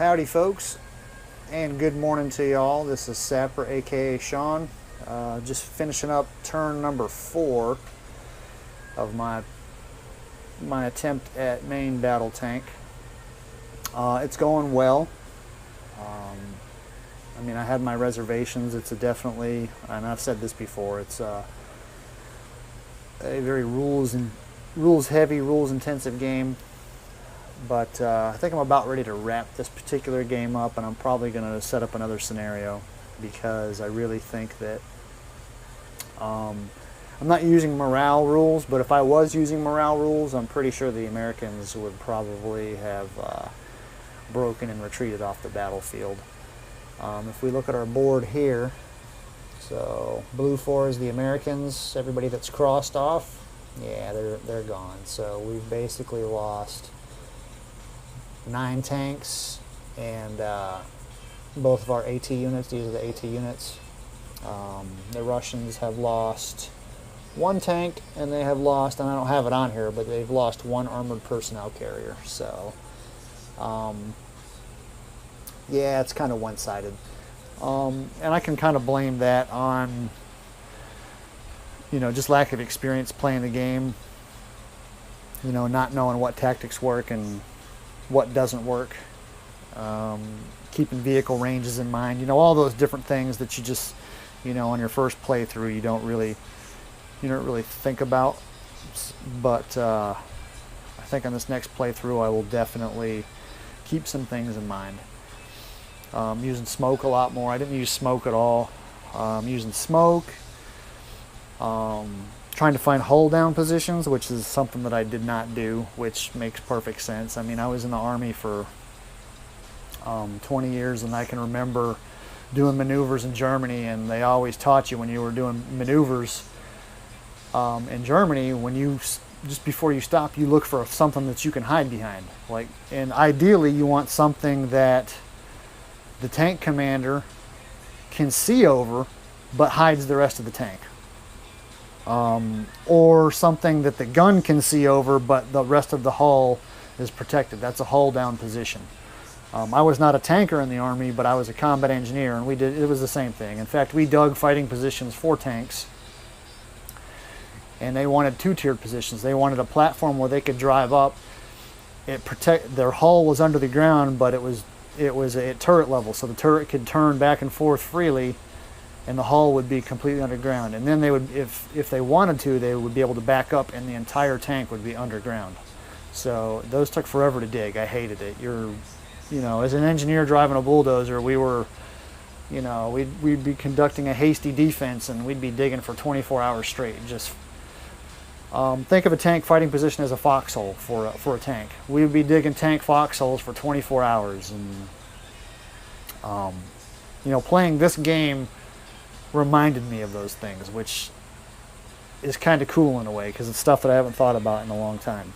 Howdy folks, and good morning to y'all. This is Sapper, aka Sean. Just finishing up turn number 4 of my attempt at main battle tank. It's going well. I had my reservations. It's definitely, and I've said this before, it's a very rules heavy, rules intensive game. But I think I'm about ready to wrap this particular game up, and I'm probably going to set up another scenario because I really think that I'm not using morale rules, but if I was using morale rules, I'm pretty sure the Americans would probably have broken and retreated off the battlefield. If we look at our board here, so blue 4 is the Americans. Everybody that's crossed off, yeah, they're gone. So we've basically lost 9 tanks and both of our AT units. These are the AT units. The Russians have lost 1 tank, and they have lost, and I don't have it on here, but they've lost 1 armored personnel carrier. So yeah, it's kind of one-sided, and I can kind of blame that on just lack of experience playing the game, not knowing what tactics work and what doesn't work, keeping vehicle ranges in mind, all those different things that you just, on your first playthrough you don't really think about. But I think on this next playthrough I will definitely keep some things in mind. Using smoke a lot more. I didn't use smoke at all. Using smoke, trying to find hull down positions, which is something that I did not do, which makes perfect sense. I was in the Army for 20 years, and I can remember doing maneuvers in Germany, and they always taught you when you were doing maneuvers in Germany, when you just before you stop, you look for something that you can hide behind. And ideally you want something that the tank commander can see over but hides the rest of the tank. Or something that the gun can see over but the rest of the hull is protected. That's a hull down position. I was not a tanker in the Army, but I was a combat engineer, and it was the same thing. In fact, we dug fighting positions for tanks, and they wanted 2-tiered positions. They wanted a platform where they could drive up. Their hull was under the ground, but it was at turret level, so the turret could turn back and forth freely, and the hull would be completely underground. And then they would, if they wanted to, they would be able to back up, and the entire tank would be underground. So those took forever to dig. I hated it. As an engineer driving a bulldozer, we'd be conducting a hasty defense, and we'd be digging for 24 hours straight. Just think of a tank fighting position as a foxhole for a tank. We would be digging tank foxholes for 24 hours, and playing this game reminded me of those things, which is kind of cool in a way because it's stuff that I haven't thought about in a long time.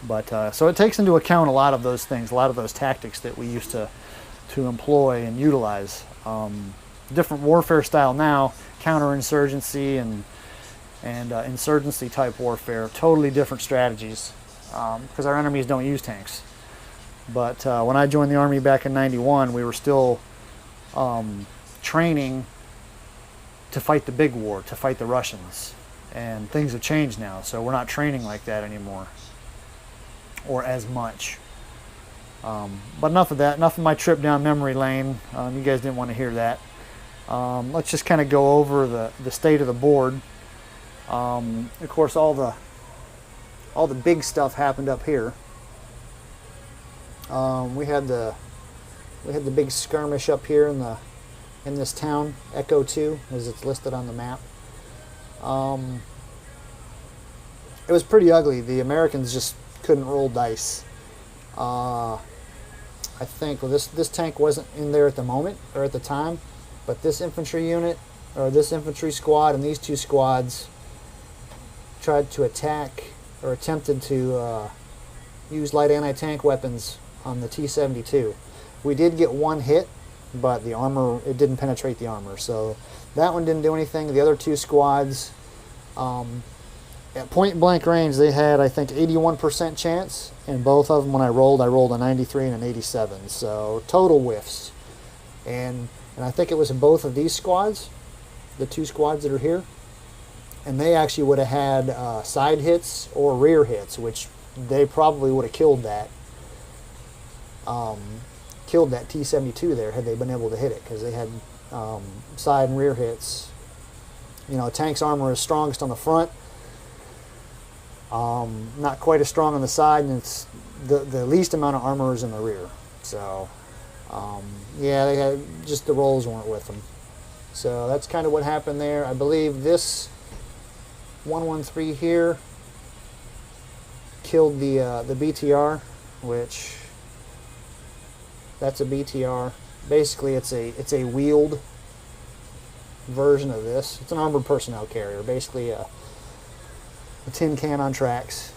But so it takes into account a lot of those things, a lot of those tactics that we used to employ and utilize. Different warfare style now, counterinsurgency and insurgency type warfare, totally different strategies because our enemies don't use tanks. But when I joined the Army back in '91, we were still training to fight the big war, to fight the Russians, and things have changed now, so we're not training like that anymore, or as much. But enough of that, enough of my trip down memory lane. You guys didn't want to hear that. Let's just kind of go over the state of the board. Of course, all the big stuff happened up here. We had the big skirmish up here in this town, Echo 2, as it's listed on the map. It was pretty ugly. The Americans just couldn't roll dice. I think this tank wasn't in there at the moment or at the time, but this infantry unit or this infantry squad and these 2 squads tried to attack or attempted to use light anti-tank weapons on the T-72. We did get 1 hit, but the armor, it didn't penetrate the armor, so that one didn't do anything. The other 2 squads at point blank range, they had, I think, 81% chance, and both of them, when I rolled a 93 and an 87. So total whiffs. And I think it was in both of these squads, the two squads that are here, and they actually would have had side hits or rear hits, which they probably would have killed that T-72 there had they been able to hit it, because they had side and rear hits. You know, a tank's armor is strongest on the front, not quite as strong on the side, and it's the least amount of armor is in the rear. So yeah, they had just the rolls weren't with them. So that's kind of what happened there. I believe this 113 here killed the BTR, which that's a BTR. Basically, it's a wheeled version of this. It's an armored personnel carrier, basically a tin can on tracks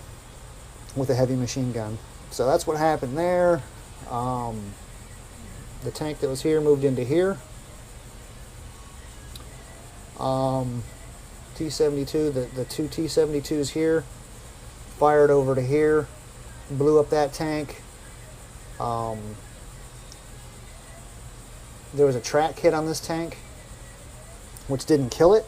with a heavy machine gun. So that's what happened there. The tank that was here moved into here. T-72, the two T-72s here, fired over to here, blew up that tank. There was a track hit on this tank, which didn't kill it,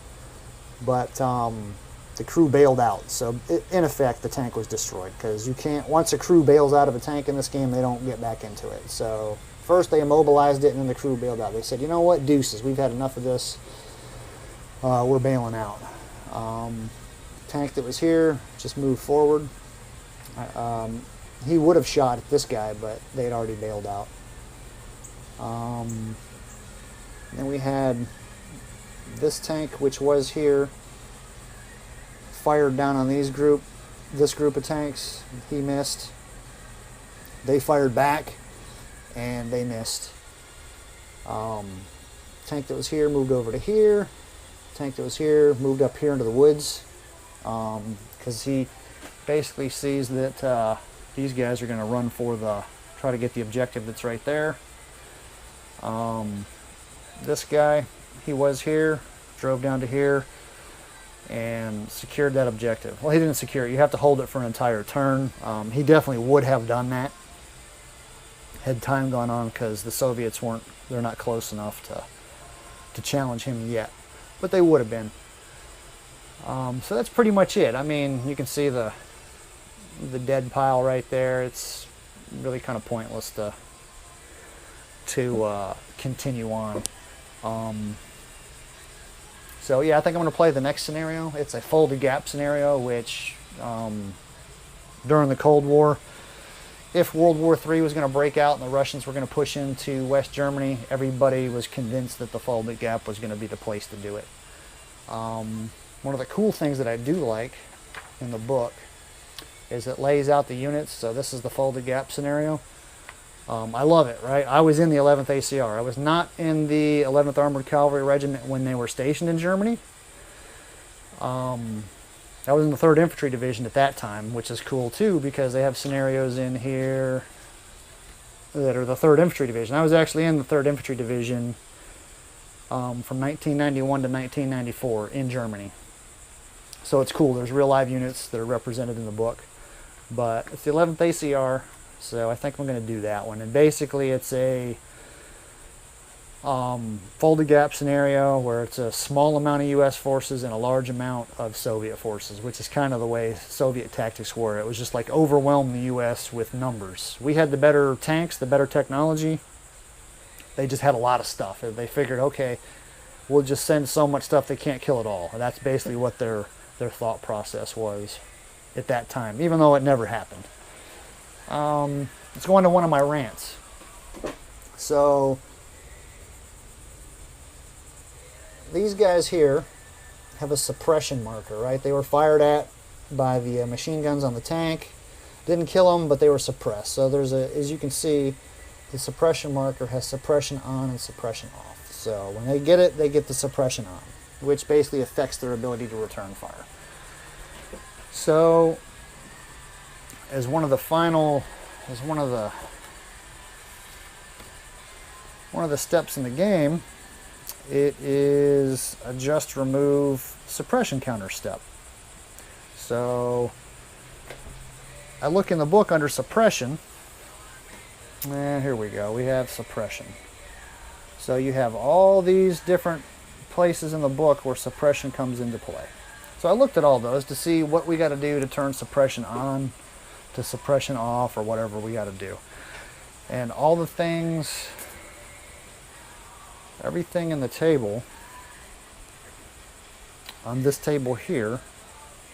but the crew bailed out. So in effect, the tank was destroyed, because you can't, once a crew bails out of a tank in this game, they don't get back into it. So first they immobilized it, and then the crew bailed out. They said, you know what, deuces, we've had enough of this. We're bailing out. Tank that was here just moved forward. He would have shot at this guy, but they had already bailed out. Then we had this tank, which was here, fired down on this group of tanks. He missed. They fired back, and they missed. Tank that was here moved over to here. Tank that was here moved up here into the woods, because he basically sees that these guys are going to run for try to get the objective that's right there. This guy, he was here, drove down to here, and secured that objective. Well, he didn't secure it. You have to hold it for an entire turn. He definitely would have done that had time gone on, because the Soviets they're not close enough to challenge him yet. But they would have been. So that's pretty much it. I mean, you can see the dead pile right there. It's really kind of pointless to continue on. So yeah, I think I'm going to play the next scenario. It's a folded gap scenario, which during the Cold War, if World War III was going to break out and the Russians were going to push into West Germany, everybody was convinced that the folded gap was going to be the place to do it. One of the cool things that I do like in the book is it lays out the units. So this is the folded gap scenario. I love it, right? I was in the 11th ACR. I was not in the 11th Armored Cavalry Regiment when they were stationed in Germany. I was in the 3rd Infantry Division at that time, which is cool too, because they have scenarios in here that are the 3rd Infantry Division. I was actually in the 3rd Infantry Division from 1991 to 1994 in Germany. So it's cool. There's real live units that are represented in the book. But it's the 11th ACR, so I think I'm going to do that one. And basically it's a folded gap scenario where it's a small amount of U.S. forces and a large amount of Soviet forces, which is kind of the way Soviet tactics were. It was just like overwhelm the U.S. with numbers. We had the better tanks, the better technology. They just had a lot of stuff. They figured, okay, we'll just send so much stuff they can't kill it all. And that's basically what their thought process was at that time, even though it never happened. Let's go on to one of my rants. So these guys here have a suppression marker, right? They were fired at by the machine guns on the tank. Didn't kill them, but they were suppressed. So there's as you can see, the suppression marker has suppression on and suppression off. So when they get it, they get the suppression on, which basically affects their ability to return fire. So as one of the steps in the game, it is a just remove suppression counter step. So I look in the book under suppression, and here we go. We have suppression. So you have all these different places in the book where suppression comes into play. So I looked at all those to see what we got to do to turn suppression on, to suppression off, or whatever we got to do. And all the things, everything in the table, on this table here,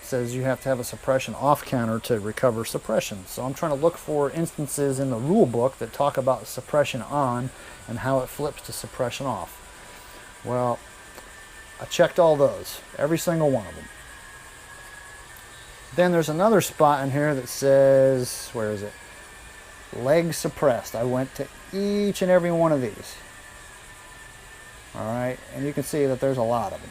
says you have to have a suppression off counter to recover suppression. So I'm trying to look for instances in the rule book that talk about suppression on and how it flips to suppression off. Well, I checked all those, every single one of them. Then there's another spot in here that says, where is it? Leg suppressed. I went to each and every one of these. Alright, and you can see that there's a lot of them.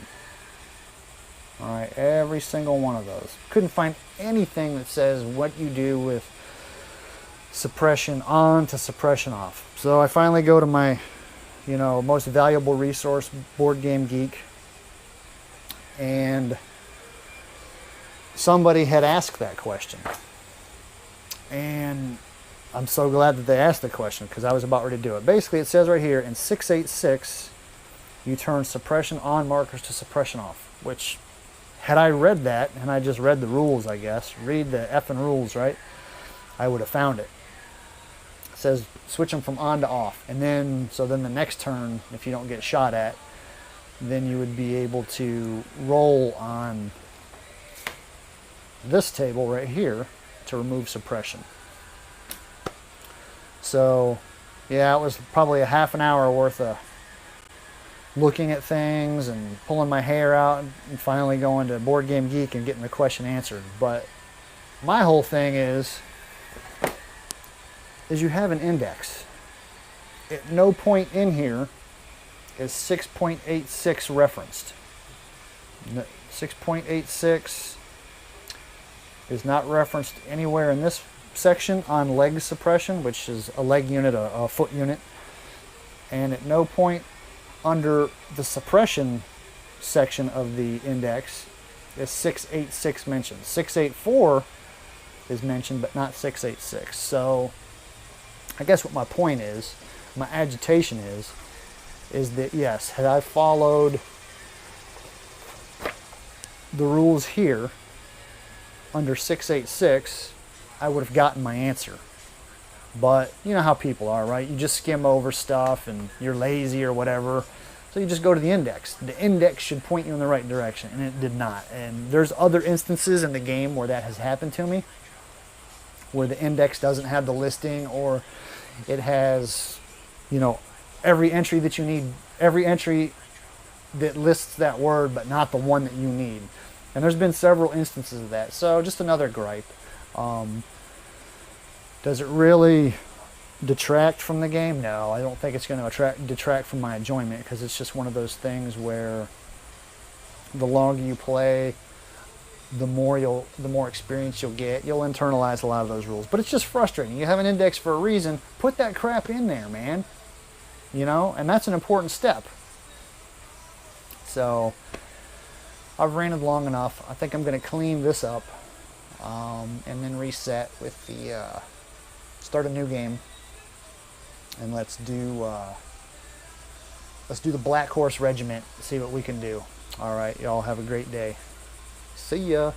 Alright, every single one of those. Couldn't find anything that says what you do with suppression on to suppression off. So I finally go to my, most valuable resource, Board Game Geek. And somebody had asked that question. And I'm so glad that they asked the question because I was about ready to do it. Basically, it says right here, in 686, you turn suppression on markers to suppression off, which, had I read that, and I just read the rules, I guess, read the effing rules, right, I would have found it. It says switch them from on to off. And then, so then the next turn, if you don't get shot at, then you would be able to roll on this table right here to remove suppression. So, yeah, it was probably a half an hour worth of looking at things and pulling my hair out and finally going to Board Game Geek and getting the question answered. But my whole thing is you have an index. At no point in here is 6.86 referenced. 6.86 is not referenced anywhere in this section on leg suppression, which is a leg unit, a foot unit. And at no point under the suppression section of the index is 686 mentioned. 684 is mentioned, but not 686. So I guess what my point is, my agitation is that yes, had I followed the rules here under 686, I would have gotten my answer. But you know how people are, right? You just skim over stuff and you're lazy or whatever. So you just go to the index. The index should point you in the right direction, and it did not. And there's other instances in the game where that has happened to me, where the index doesn't have the listing, or it has, every entry that you need, every entry that lists that word, but not the one that you need. And there's been several instances of that. So just another gripe. Does it really detract from the game? No, I don't think it's going to detract from my enjoyment, because it's just one of those things where the longer you play, the more experience you'll get. You'll internalize a lot of those rules. But it's just frustrating. You have an index for a reason. Put that crap in there, man. And that's an important step. So I've ranted long enough. I think I'm going to clean this up and then reset with the start a new game, and let's do the Black Horse Regiment, see what we can do. All right, y'all have a great day. See ya.